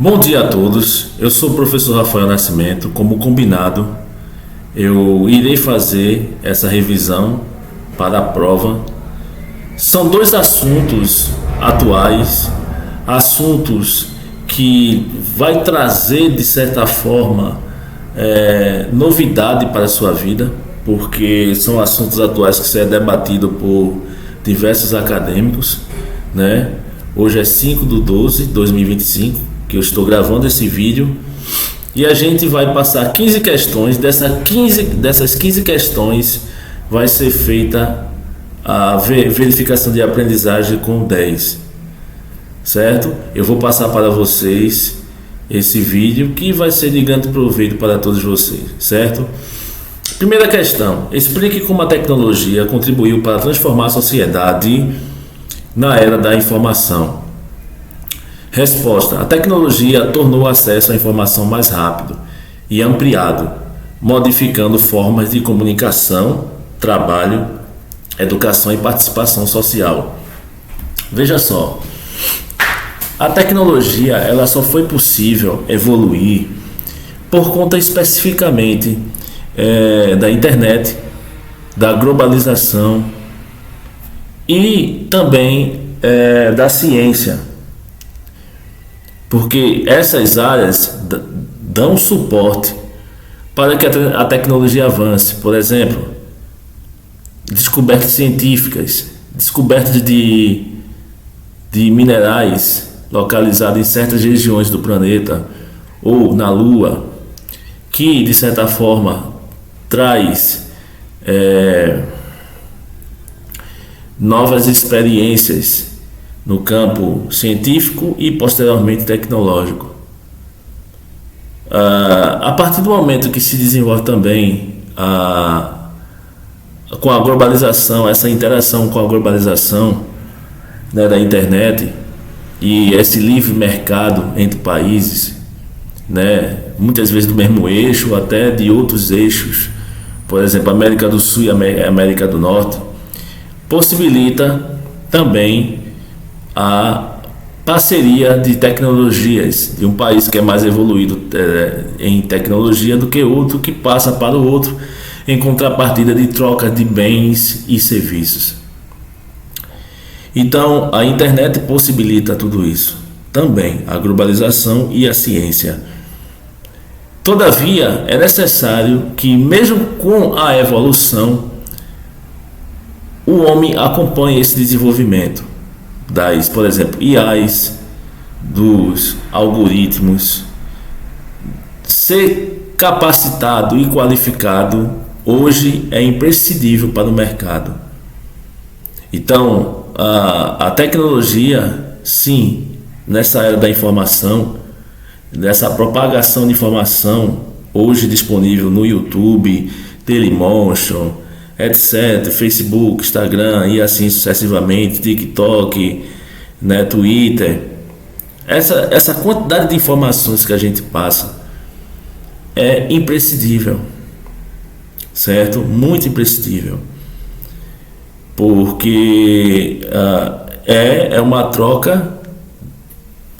Bom dia a todos, eu sou o professor Rafael Nascimento. Como combinado, eu irei fazer essa revisão para a prova. São dois assuntos atuais, assuntos que vai trazer de certa forma novidade para a sua vida, porque são assuntos atuais que serão debatidos por diversos acadêmicos, né? Hoje é 5/12/2025 que eu estou gravando esse vídeo e a gente vai passar 15 questões. Dessas 15 questões vai ser feita a verificação de aprendizagem com 10, certo? Eu vou passar para vocês esse vídeo que vai ser de grande proveito para todos vocês, certo? Primeira questão: explique como a tecnologia contribuiu para transformar a sociedade na era da informação. Resposta: a tecnologia tornou o acesso à informação mais rápido e ampliado, modificando formas de comunicação, trabalho, educação e participação social. Veja só, a tecnologia ela só foi possível evoluir por conta especificamente da internet, da globalização e também da ciência. Porque essas áreas dão suporte para que a tecnologia avance. Por exemplo, descobertas científicas, descobertas de minerais localizados em certas regiões do planeta ou na Lua, que de certa forma traz novas experiências no campo científico e posteriormente tecnológico. A partir do momento que se desenvolve também com a globalização, essa interação com a globalização, né, da internet e esse livre mercado entre países, né, muitas vezes do mesmo eixo, até de outros eixos, por exemplo, América do Sul e América do Norte, possibilita também a parceria de tecnologias de um país que é mais evoluído em tecnologia do que outro, que passa para o outro em contrapartida de troca de bens e serviços. Então a internet possibilita tudo isso, também a globalização e a ciência. Todavia é necessário que, mesmo com a evolução, o homem acompanhe esse desenvolvimento por exemplo, IAs, dos algoritmos. Ser capacitado e qualificado hoje é imprescindível para o mercado. Então, a tecnologia, sim, nessa era da informação, dessa propagação de informação, hoje disponível no YouTube, Dailymotion, etc., Facebook, Instagram e assim sucessivamente, TikTok, né, Twitter. Essa quantidade de informações que a gente passa é imprescindível, certo? Muito imprescindível, porque é uma troca,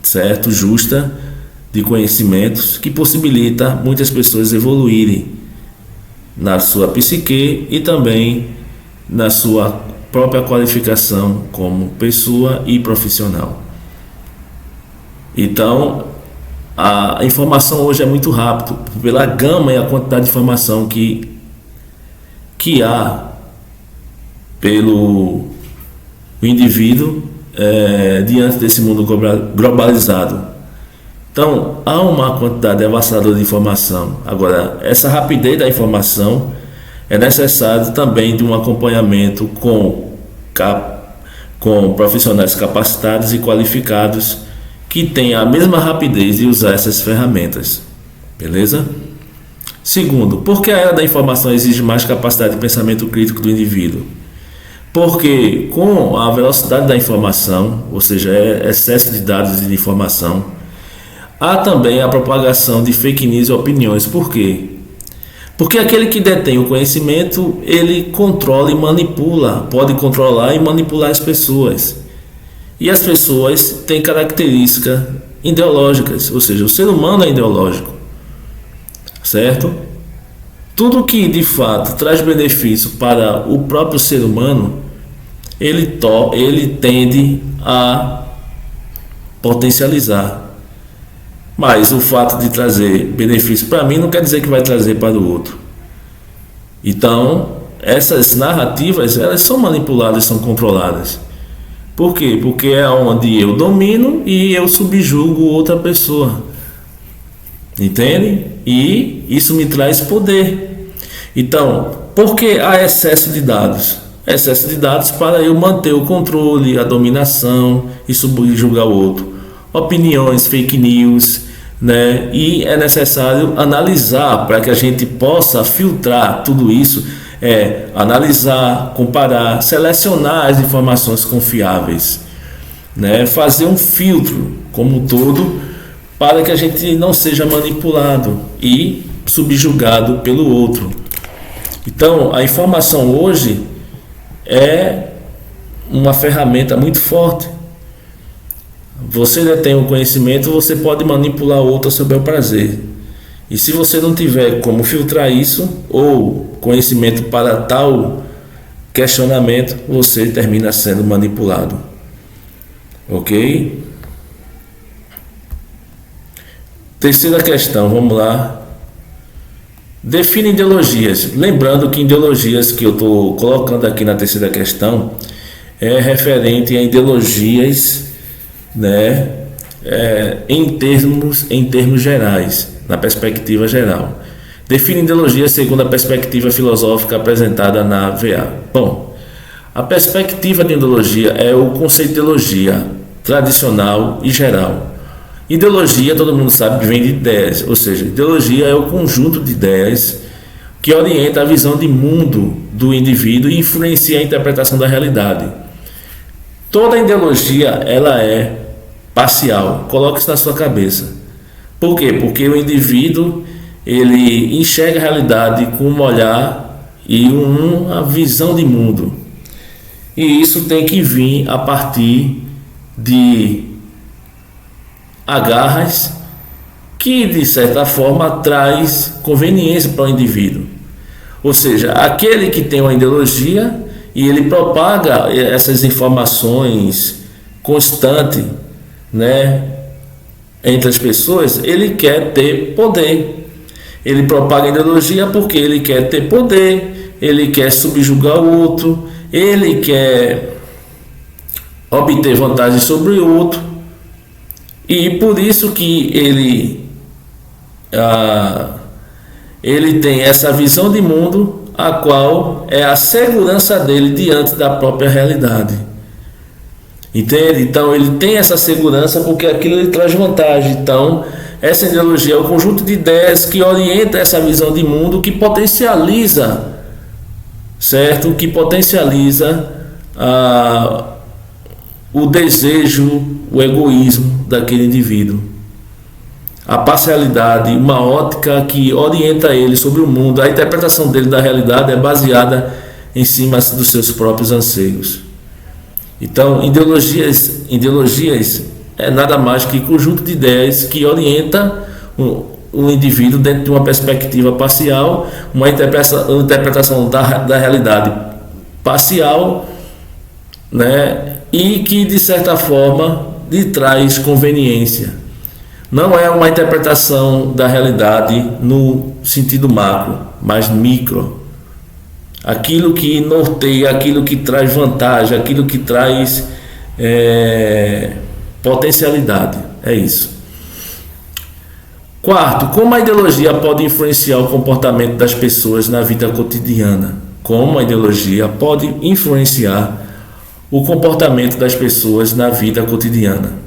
certo, justa de conhecimentos que possibilita muitas pessoas evoluírem na sua psique e também na sua própria qualificação como pessoa e profissional. Então, a informação hoje é muito rápida, pela gama e a quantidade de informação que há pelo indivíduo diante desse mundo globalizado. Então, há uma quantidade avassaladora de informação. Agora, essa rapidez da informação é necessário também de um acompanhamento com profissionais capacitados e qualificados que tenham a mesma rapidez de usar essas ferramentas. Beleza? Segundo, por que a era da informação exige mais capacidade de pensamento crítico do indivíduo? Porque com a velocidade da informação, ou seja, excesso de dados e de informação, há também a propagação de fake news e opiniões. Por quê? Porque aquele que detém o conhecimento, ele controla e manipula, pode controlar e manipular as pessoas. E as pessoas têm característica ideológicas, ou seja, o ser humano é ideológico, certo? Tudo que de fato traz benefício para o próprio ser humano, ele tende a potencializar. Mas o fato de trazer benefício para mim não quer dizer que vai trazer para o outro. Então, essas narrativas, elas são manipuladas, são controladas. Por quê? Porque é onde eu domino e eu subjugo outra pessoa. Entende? E isso me traz poder. Então, por que há excesso de dados? Excesso de dados para eu manter o controle, a dominação e subjugar o outro. Opiniões, fake news, né? E é necessário analisar para que a gente possa filtrar tudo isso, analisar, comparar, selecionar as informações confiáveis, né? Fazer um filtro como um todo para que a gente não seja manipulado e subjugado pelo outro. Então, a informação hoje é uma ferramenta muito forte. Você detém o conhecimento, você pode manipular o outro a seu bel prazer. E se você não tiver como filtrar isso, ou conhecimento para tal questionamento, você termina sendo manipulado. Ok? Terceira questão, vamos lá. Define ideologias. Lembrando que ideologias que eu estou colocando aqui na terceira questão é referente a ideologias, né, em termos gerais, na perspectiva geral. Define ideologia segundo a perspectiva filosófica apresentada na VA. Bom, a perspectiva de ideologia é o conceito de ideologia tradicional e geral. Ideologia, todo mundo sabe que vem de ideias, ou seja, ideologia é o conjunto de ideias que orienta a visão de mundo do indivíduo e influencia a interpretação da realidade. Toda ideologia, ela é parcial. Coloque isso na sua cabeça. Por quê? Porque o indivíduo, ele enxerga a realidade com um olhar e uma visão de mundo. E isso tem que vir a partir de agarras que, de certa forma, traz conveniência para o indivíduo. Ou seja, aquele que tem uma ideologia e ele propaga essas informações constante, né, entre as pessoas, ele quer ter poder. Ele propaga a ideologia porque ele quer ter poder, ele quer subjugar o outro, ele quer obter vantagem sobre o outro. E por isso que ele tem essa visão de mundo, a qual é a segurança dele diante da própria realidade. Entende? Então ele tem essa segurança porque aquilo lhe traz vantagem. Então essa ideologia é o conjunto de ideias que orienta essa visão de mundo, que potencializa, certo? Que potencializa o desejo, o egoísmo daquele indivíduo. A parcialidade, uma ótica que orienta ele sobre o mundo. A interpretação dele da realidade é baseada em cima dos seus próprios anseios. Então, ideologias é nada mais que conjunto de ideias que orienta o indivíduo dentro de uma perspectiva parcial, uma interpretação da realidade parcial, né? E que, de certa forma, lhe traz conveniência. Não é uma interpretação da realidade no sentido macro, mas micro. Aquilo que norteia, aquilo que traz vantagem, aquilo que traz potencialidade. É isso. Quarto, como a ideologia pode influenciar o comportamento das pessoas na vida cotidiana? Como a ideologia pode influenciar o comportamento das pessoas na vida cotidiana?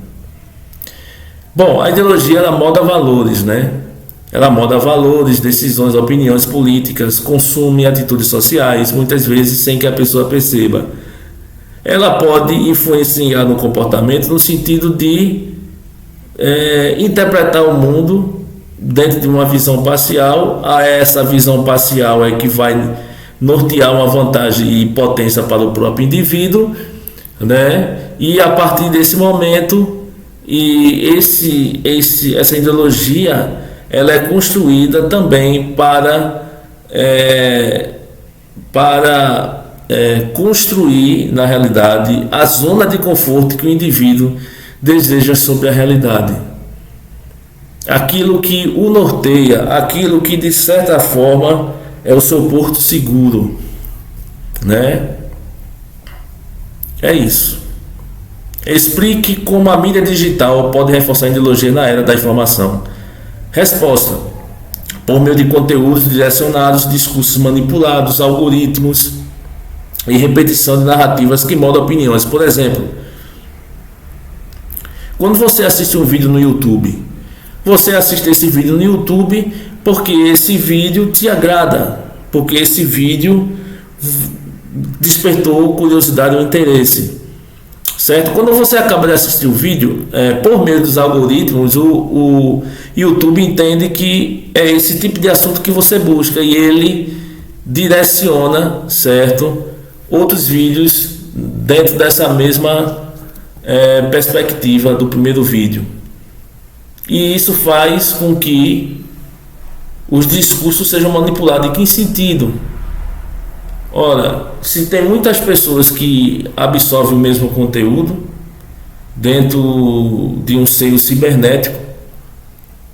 Bom, a ideologia, ela molda valores, né? Ela molda valores, decisões, opiniões políticas, consumo e atitudes sociais, muitas vezes sem que a pessoa perceba. Ela pode influenciar no comportamento no sentido de interpretar o mundo dentro de uma visão parcial. Essa visão parcial é que vai nortear uma vantagem e potência para o próprio indivíduo, né? E a partir desse momento E essa ideologia ela é construída também para construir, na realidade, a zona de conforto que o indivíduo deseja sobre a realidade. Aquilo que o norteia, aquilo que de certa forma é o seu porto seguro, né? É isso. Explique como a mídia digital pode reforçar a ideologia na era da informação. Resposta: por meio de conteúdos direcionados, discursos manipulados, algoritmos e repetição de narrativas que moldam opiniões. Por exemplo, quando você assiste um vídeo no YouTube, você assiste esse vídeo no YouTube porque esse vídeo te agrada, porque esse vídeo despertou curiosidade ou interesse, certo? Quando você acaba de assistir o vídeo, por meio dos algoritmos, o YouTube entende que é esse tipo de assunto que você busca e ele direciona, certo, outros vídeos dentro dessa mesma perspectiva do primeiro vídeo. E isso faz com que os discursos sejam manipulados. Em que sentido? Ora, se tem muitas pessoas que absorvem o mesmo conteúdo dentro de um seio cibernético,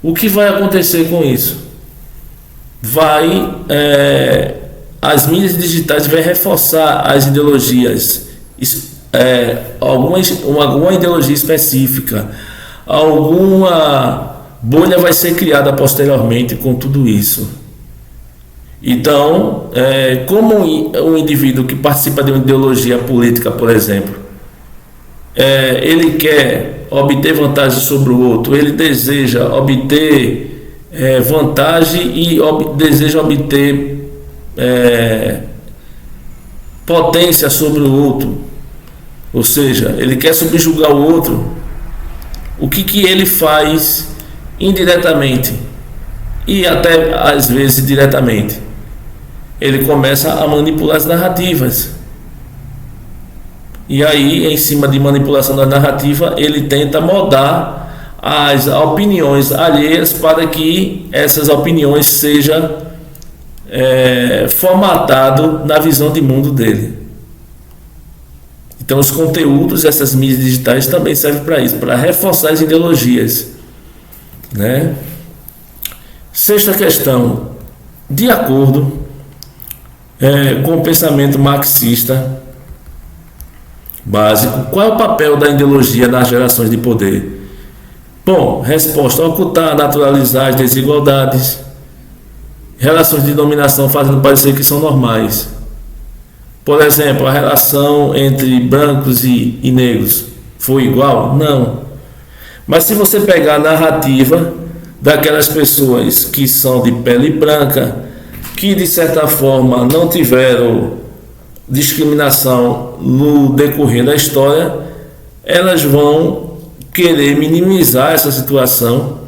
o que vai acontecer com isso? As mídias digitais vão reforçar as ideologias, alguma ideologia específica, alguma bolha vai ser criada posteriormente com tudo isso. Então, como um indivíduo que participa de uma ideologia política, por exemplo, ele quer obter vantagem sobre o outro, ele deseja obter vantagem e deseja obter potência sobre o outro, ou seja, ele quer subjugar o outro. O que ele faz indiretamente e até às vezes diretamente? Ele começa a manipular as narrativas. E aí, em cima de manipulação da narrativa, ele tenta moldar as opiniões alheias para que essas opiniões sejam formatado na visão de mundo dele. Então os conteúdos, essas mídias digitais também servem para isso, para reforçar as ideologias, né? Sexta questão: de acordo com o pensamento marxista básico, qual é o papel da ideologia nas gerações de poder? Bom, resposta: ocultar, naturalizar as desigualdades, relações de dominação fazendo parecer que são normais. Por exemplo, a relação entre brancos e negros foi igual? Não. Mas se você pegar a narrativa daquelas pessoas que são de pele branca, que de certa forma não tiveram discriminação no decorrer da história, elas vão querer minimizar essa situação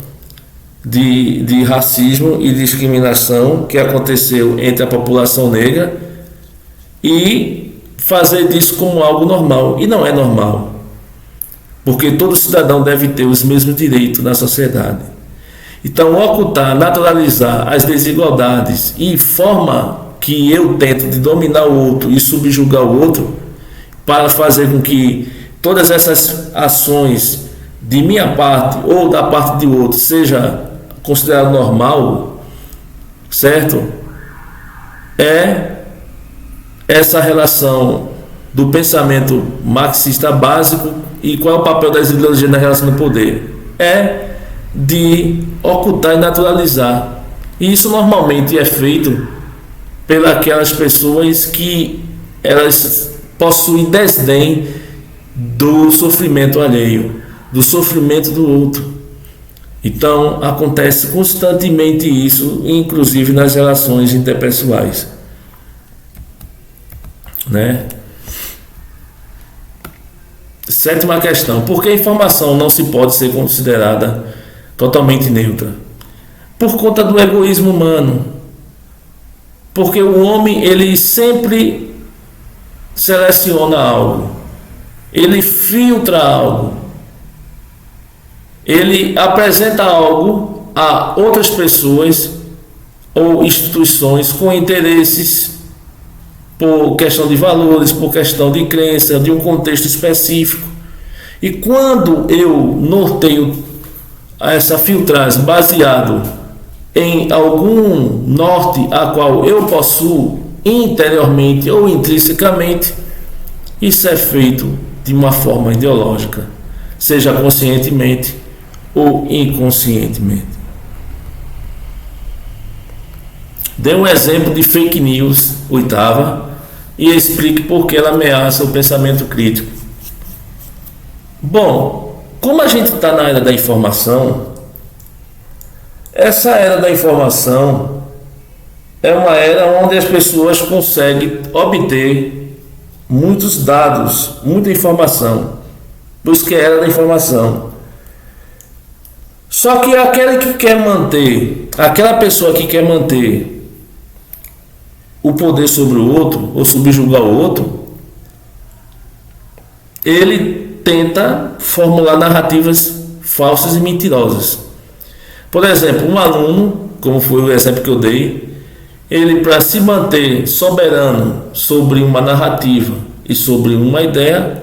de racismo e discriminação que aconteceu entre a população negra e fazer disso como algo normal. E não é normal, porque todo cidadão deve ter os mesmos direitos na sociedade. Então, ocultar, naturalizar as desigualdades e forma que eu tento de dominar o outro e subjugar o outro para fazer com que todas essas ações de minha parte ou da parte de outro seja considerado normal, certo? Essa relação do pensamento marxista básico. E qual é o papel das ideologias na relação do poder? De ocultar e naturalizar. E isso normalmente é feito pelas pessoas que elas possuem desdém do sofrimento alheio, do sofrimento do outro. Então acontece constantemente isso, inclusive nas relações interpessoais, né? Sétima questão: por que a informação não se pode ser considerada totalmente neutra? Por conta do egoísmo humano. Porque o homem, ele sempre seleciona algo, ele filtra algo, ele apresenta algo a outras pessoas ou instituições com interesses por questão de valores, por questão de crença, de um contexto específico. E quando eu norteio essa filtragem baseado em algum norte a qual eu possuo interiormente ou intrinsecamente, isso é feito de uma forma ideológica, seja conscientemente ou inconscientemente. Dê um exemplo de fake news, oitava, e explique por que ela ameaça o pensamento crítico. Bom, como a gente está na era da informação, essa era da informação é uma era onde as pessoas conseguem obter muitos dados, muita informação, por isso que é a era da informação. Só que aquela pessoa que quer manter o poder sobre o outro, ou subjugar o outro, ele tenta formular narrativas falsas e mentirosas. Por exemplo, um aluno, como foi o exemplo que eu dei, ele, para se manter soberano sobre uma narrativa e sobre uma ideia,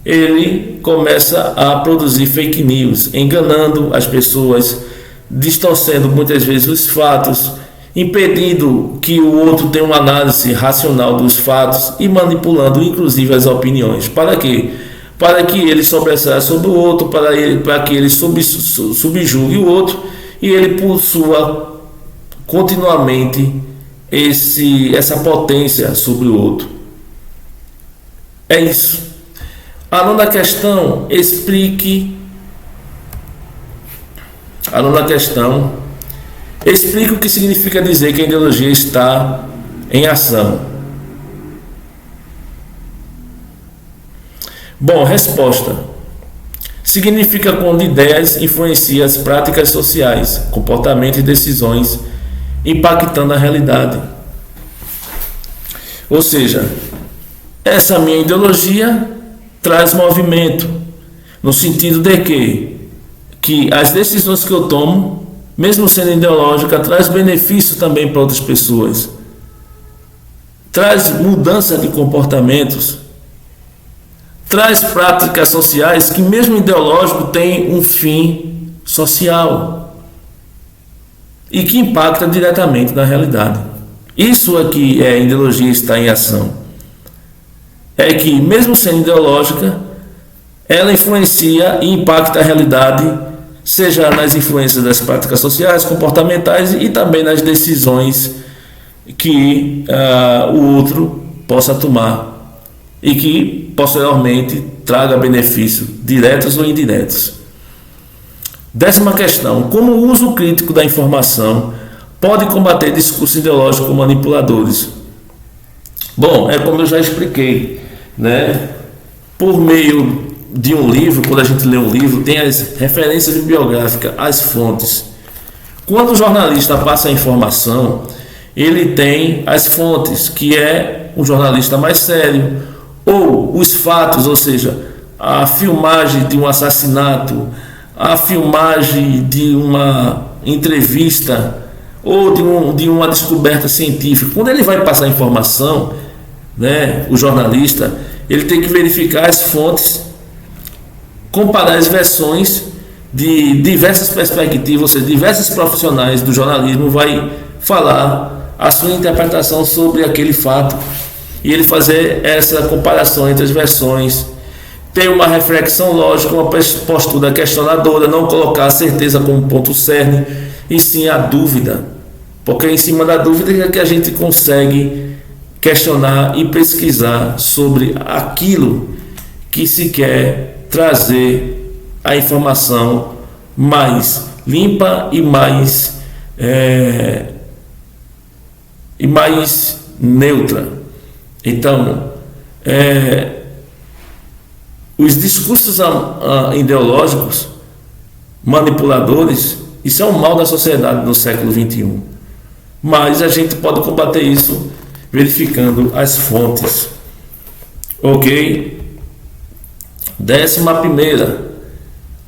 ele começa a produzir fake news, enganando as pessoas, distorcendo muitas vezes os fatos, impedindo que o outro tenha uma análise racional dos fatos e manipulando inclusive as opiniões. Para quê? Para que ele sobressaia sobre o outro, para que ele subjugue o outro e ele possua continuamente essa potência sobre o outro. É isso. A nona questão, explique o que significa dizer que a ideologia está em ação. Bom, resposta. Significa quando ideias influenciam as práticas sociais, comportamento e decisões, impactando a realidade. Ou seja, essa minha ideologia traz movimento, no sentido de que as decisões que eu tomo, mesmo sendo ideológica, traz benefício também para outras pessoas, traz mudança de comportamentos, traz práticas sociais que mesmo ideológico tem um fim social e que impacta diretamente na realidade. Isso aqui é a ideologia está em ação. É que mesmo sendo ideológica, ela influencia e impacta a realidade, seja nas influências das práticas sociais, comportamentais e também nas decisões que o outro possa tomar e que posteriormente traga benefícios diretos ou indiretos. 10ª questão: como o uso crítico da informação pode combater discursos ideológicos manipuladores? Bom, é como eu já expliquei, né? Por meio de um livro, quando a gente lê um livro, tem as referências bibliográficas, as fontes. Quando o jornalista passa a informação, ele tem as fontes, que é um jornalista mais sério, ou os fatos, ou seja, a filmagem de um assassinato, a filmagem de uma entrevista ou de uma descoberta científica. Quando ele vai passar a informação, né, o jornalista, ele tem que verificar as fontes, comparar as versões de diversas perspectivas, ou seja, diversos profissionais do jornalismo vai falar a sua interpretação sobre aquele fato e ele fazer essa comparação entre as versões, ter uma reflexão lógica, uma postura questionadora, não colocar a certeza como ponto cerne, e sim a dúvida, porque é em cima da dúvida que a gente consegue questionar e pesquisar sobre aquilo que se quer trazer a informação mais limpa e mais neutra. Então, os discursos ideológicos manipuladores, isso é um mal da sociedade no século XXI, mas a gente pode combater isso verificando as fontes. Ok? 11ª,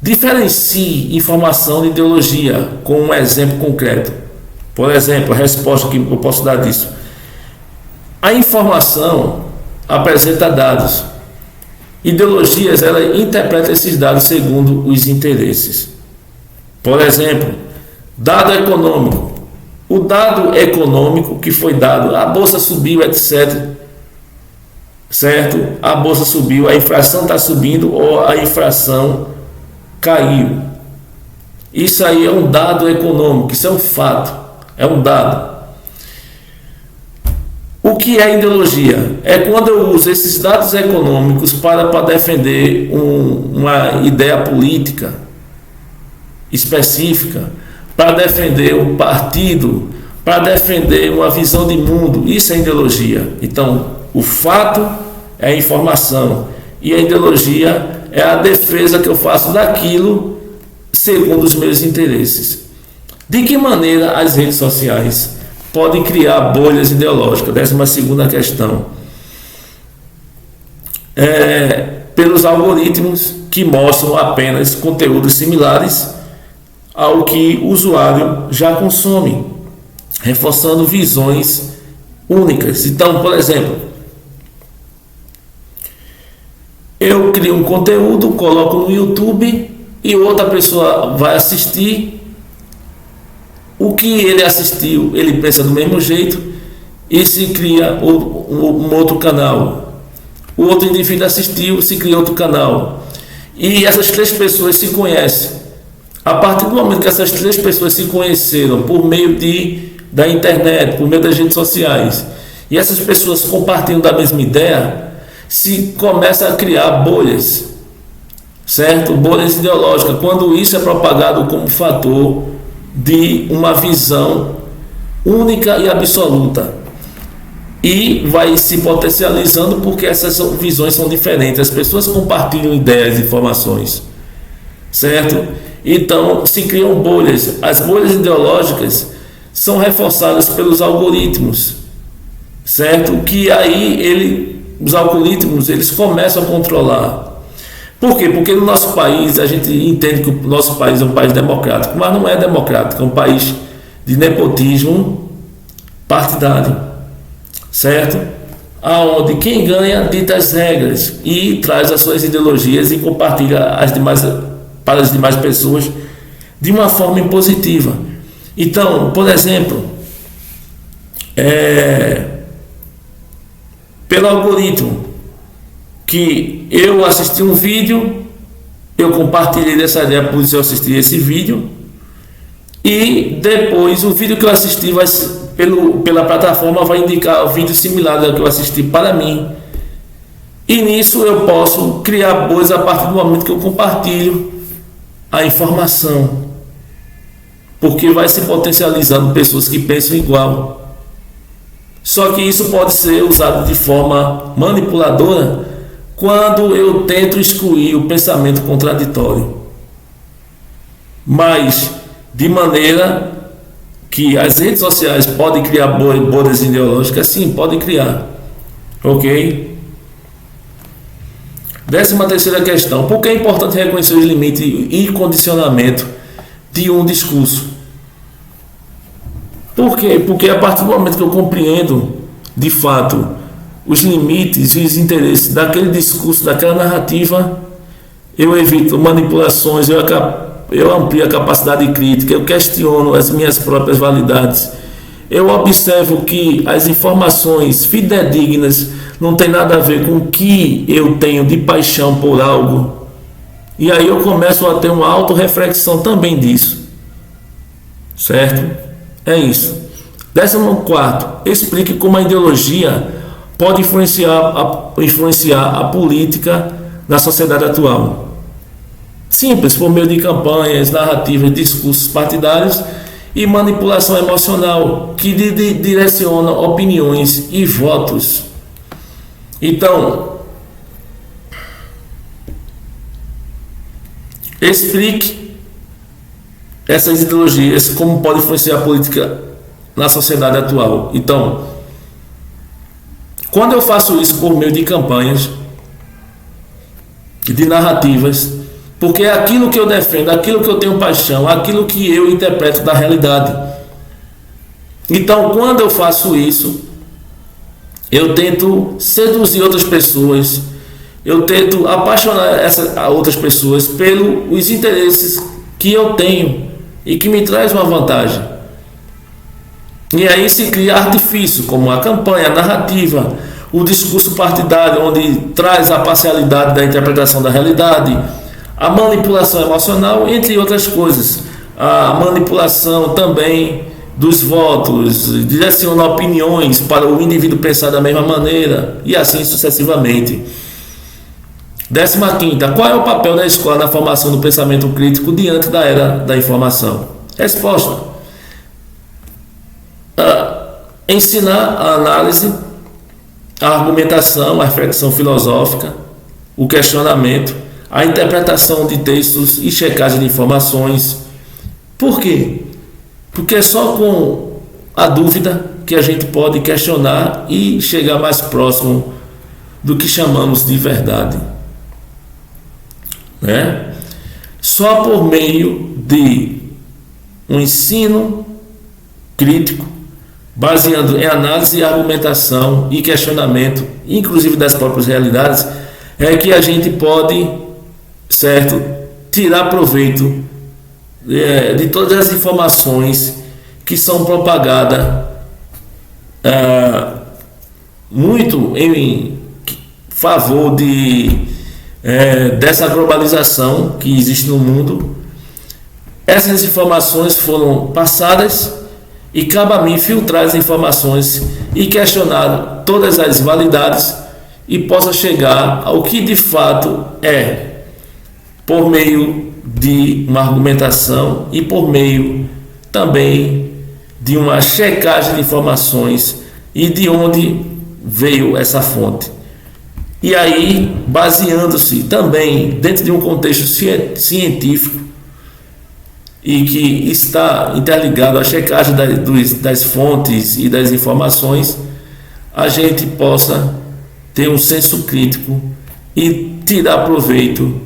Diferencie informação de ideologia com um exemplo concreto. Por exemplo, a resposta que eu posso dar disso. A informação apresenta dados. Ideologias, ela interpreta esses dados segundo os interesses. Por exemplo, dado econômico. O dado econômico que foi dado, a bolsa subiu, etc. Certo? A bolsa subiu, a inflação está subindo ou a inflação caiu. Isso aí é um dado econômico, isso é um fato, é um dado. O que é ideologia? É quando eu uso esses dados econômicos para defender uma ideia política específica, para defender um partido, para defender uma visão de mundo. Isso é ideologia. Então, o fato é a informação e a ideologia é a defesa que eu faço daquilo segundo os meus interesses. De que maneira as redes sociais podem criar bolhas ideológicas? 12ª questão. Pelos algoritmos que mostram apenas conteúdos similares ao que o usuário já consome, reforçando visões únicas. Então, por exemplo, eu crio um conteúdo, coloco no YouTube e outra pessoa vai assistir. O que ele assistiu, ele pensa do mesmo jeito e se cria um outro canal. O outro indivíduo assistiu, se cria outro canal. E essas 3 pessoas se conhecem. A partir do momento que essas 3 pessoas se conheceram por meio da internet, por meio das redes sociais, e essas pessoas compartilham da mesma ideia, se começa a criar bolhas, certo? Bolhas ideológicas, quando isso é propagado como fator de uma visão única e absoluta. E vai se potencializando porque essas visões são diferentes, as pessoas compartilham ideias e informações, certo? Então se criam bolhas. As bolhas ideológicas são reforçadas pelos algoritmos, certo? Que aí os algoritmos eles começam a controlar. Por quê? Porque no nosso país a gente entende que o nosso país é um país democrático, mas não é democrático, é um país de nepotismo partidário, certo? Aonde quem ganha dita as regras e traz as suas ideologias e compartilha para as demais pessoas de uma forma impositiva. Então, por exemplo, pelo algoritmo que eu assisti um vídeo, eu compartilhei dessa ideia por isso eu assisti esse vídeo, e depois o vídeo que eu assisti pela plataforma vai indicar o vídeo similar ao que eu assisti para mim, e nisso eu posso criar bolhas a partir do momento que eu compartilho a informação, porque vai se potencializando pessoas que pensam igual. Só que isso pode ser usado de forma manipuladora quando eu tento excluir o pensamento contraditório, mas de maneira que as redes sociais podem criar bolhas ideológicas, sim, podem criar, ok? 13ª questão. Por que é importante reconhecer os limites e condicionamento de um discurso? Por quê? Porque a partir do momento que eu compreendo de fato os limites e os interesses daquele discurso, daquela narrativa, eu evito manipulações, eu amplio a capacidade crítica, eu questiono as minhas próprias validades, eu observo que as informações fidedignas não tem nada a ver com o que eu tenho de paixão por algo, e aí eu começo a ter uma autorreflexão também disso, certo? É isso. 14º, explique como a ideologia pode influenciar a política na sociedade atual. Simples, por meio de campanhas, narrativas, discursos partidários e manipulação emocional que direciona opiniões e votos. Então, explique essas ideologias, como pode influenciar a política na sociedade atual. Então, quando eu faço isso por meio de campanhas, de narrativas porque é aquilo que eu defendo, aquilo que eu tenho paixão, aquilo que eu interpreto da realidade. Então, quando eu faço isso, eu tento seduzir outras pessoas, eu tento apaixonar outras pessoas pelos interesses que eu tenho e que me traz uma vantagem. E aí se cria artifício, como a campanha, a narrativa, o discurso partidário, onde traz a parcialidade da interpretação da realidade, a manipulação emocional, entre outras coisas. A manipulação também dos votos, direciona opiniões para o indivíduo pensar da mesma maneira, e assim sucessivamente. 15ª. Qual é o papel da escola na formação do pensamento crítico diante da era da informação? Resposta: ensinar a análise, a argumentação, a reflexão filosófica, o questionamento, a interpretação de textos e checagem de informações. Por quê? Porque é só com a dúvida que a gente pode questionar e chegar mais próximo do que chamamos de verdade, né? Só por meio de um ensino crítico, baseando em análise, argumentação e questionamento, inclusive das próprias realidades, é que a gente pode, certo, tirar proveito de todas as informações que são propagadas muito em favor dessa globalização que existe no mundo. Essas informações foram passadas e cabe a mim filtrar as informações e questionar todas as validades e possa chegar ao que de fato é, por meio de uma argumentação e por meio também de uma checagem de informações e de onde veio essa fonte. E aí, baseando-se também dentro de um contexto científico e que está interligado à checagem das fontes e das informações, a gente possa ter um senso crítico e tirar proveito,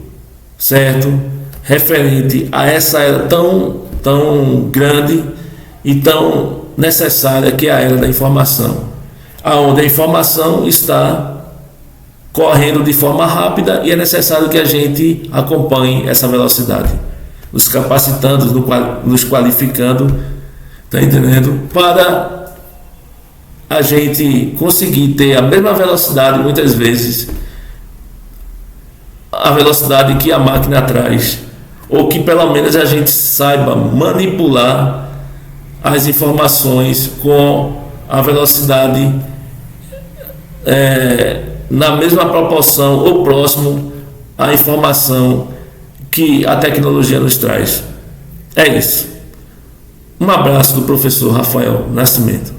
certo, referente a essa era tão grande e tão necessária que é a era da informação, aonde a informação está correndo de forma rápida e é necessário que a gente acompanhe essa velocidade, nos capacitando, nos qualificando, tá entendendo? Para a gente conseguir ter a mesma velocidade, muitas vezes, a velocidade que a máquina traz, ou que pelo menos a gente saiba manipular as informações com a velocidade na mesma proporção ou próximo à informação que a tecnologia nos traz. É isso. Um abraço do professor Rafael Nascimento.